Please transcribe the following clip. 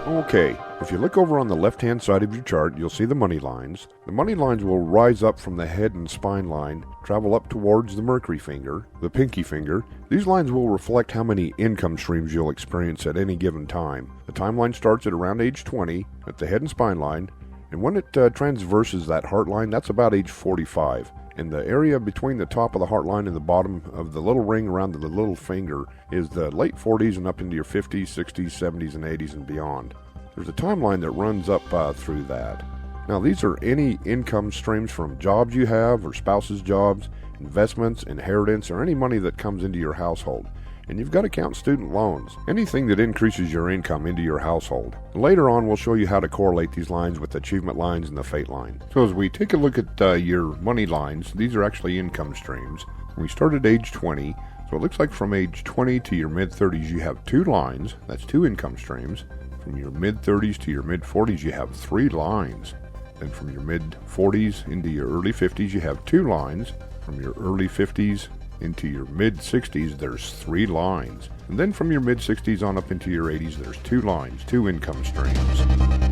Okay, if you look over on the left-hand side of your chart, you'll see the money lines. The money lines will rise up from the head and spine line, travel up towards the mercury finger, the pinky finger. These lines will reflect how many income streams you'll experience at any given time. The timeline starts at around age 20 at the head and spine line, and when it transverses that heart line, that's about age 45. And the area between the top of the heart line and the bottom of the little ring around the little finger is the late 40s and up into your 50s, 60s, 70s, and 80s and beyond. There's a timeline that runs up through that. Now, these are any income streams from jobs you have or spouse's jobs, investments, inheritance, or any money that comes into your household. And you've got to count student loans, anything that increases your income into your household. Later on, we'll show you how to correlate these lines with the achievement lines and the fate line. So as we take a look at your money lines, these are actually income streams. We start at age 20, so it looks like from age 20 to your mid-30s you have 2 lines, that's 2 income streams. From your mid-30s to your mid-40s you have 3 lines. Then from your mid-40s into your early 50s you have 2 lines. From your early 50s into your mid-60s, there's 3 lines. And then from your mid-60s on up into your 80s, there's 2 lines, 2 income streams.